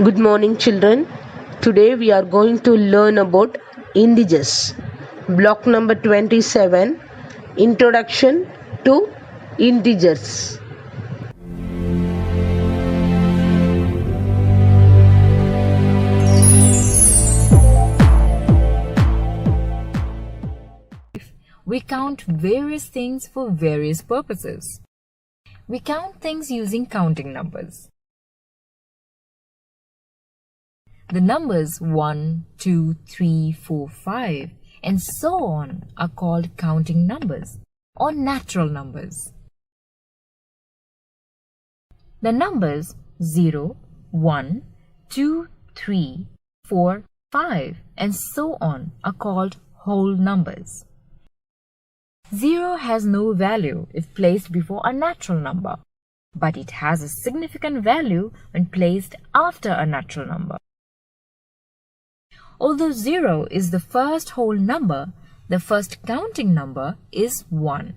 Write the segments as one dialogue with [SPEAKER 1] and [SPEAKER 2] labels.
[SPEAKER 1] Good morning, children. Today we are going to learn about integers. Block number 27, Introduction to Integers.
[SPEAKER 2] We count various things for various purposes. We count things using counting numbers. The numbers 1, 2, 3, 4, 5 and so on are called counting numbers or natural numbers. The numbers 0, 1, 2, 3, 4, 5 and so on are called whole numbers. 0 has no value if placed before a natural number, but it has a significant value when placed after a natural number. Although 0 is the first whole number, the first counting number is 1.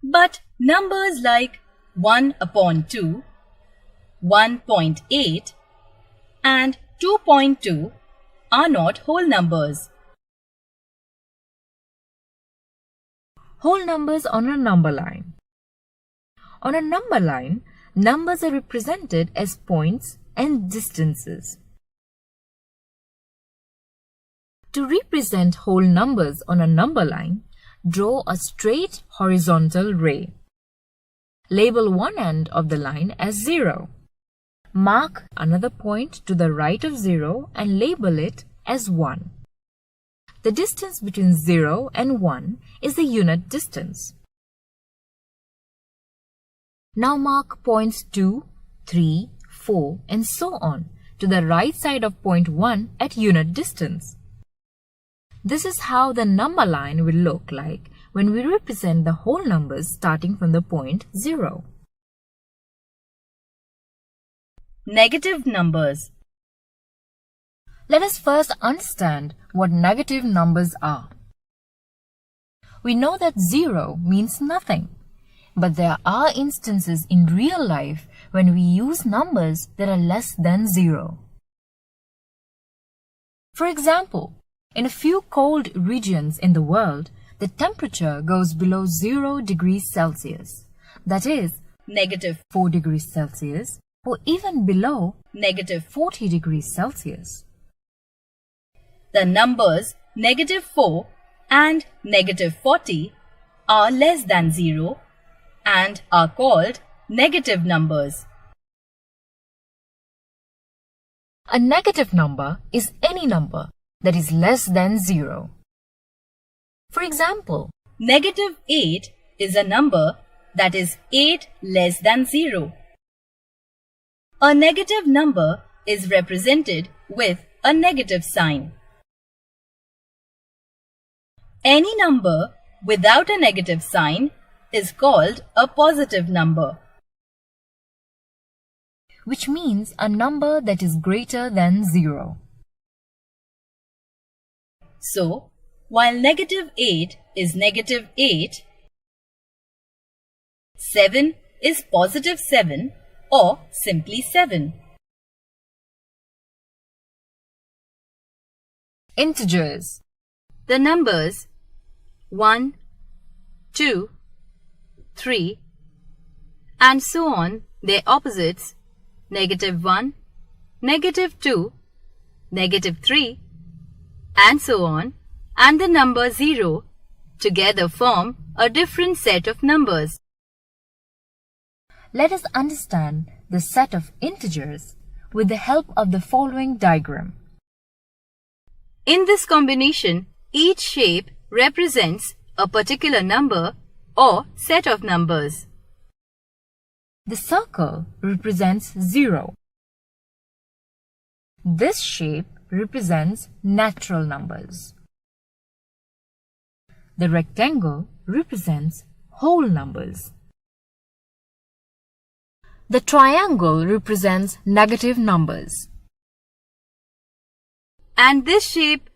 [SPEAKER 3] But numbers like 1 upon 2, 1.8 and 2.2 are not whole numbers.
[SPEAKER 2] Whole numbers on a number line. On a number line, numbers are represented as points and distances. To represent whole numbers on a number line, draw a straight horizontal ray. Label one end of the line as 0. Mark another point to the right of 0 and label it as 1. The distance between 0 and 1 is the unit distance. Now mark points 2, 3, 4 and so on to the right side of point 1 at unit distance. This is how the number line will look like when we represent the whole numbers starting from the point 0.
[SPEAKER 3] Negative numbers.
[SPEAKER 2] Let us first understand what negative numbers are. We know that 0 means nothing, but there are instances in real life when we use numbers that are less than 0. For example, in a few cold regions in the world, the temperature goes below 0 degrees Celsius, that is,
[SPEAKER 3] -4
[SPEAKER 2] degrees Celsius, or even below
[SPEAKER 3] -40
[SPEAKER 2] degrees Celsius.
[SPEAKER 3] The numbers -4 and -40 are less than 0 and are called negative numbers.
[SPEAKER 2] A negative number is any number that is less than 0. For example,
[SPEAKER 3] -8 is a number that is 8 less than 0. A negative number is represented with a negative sign. Any number without a negative sign is called a positive number,
[SPEAKER 2] which means a number that is greater than 0.
[SPEAKER 3] So, while -8 is -8, 7 is +7 or simply 7.
[SPEAKER 2] Integers.
[SPEAKER 3] The numbers 1, 2, 3 and so on, their opposites -1, -2, -3 and so on, and the number 0 together form a different set of numbers.
[SPEAKER 2] Let us understand the set of integers with the help of the following diagram.
[SPEAKER 3] In this combination, each shape represents a particular number or set of numbers.
[SPEAKER 2] The circle represents 0. This shape represents natural numbers. The rectangle represents whole numbers. The triangle represents negative numbers.
[SPEAKER 3] And this shape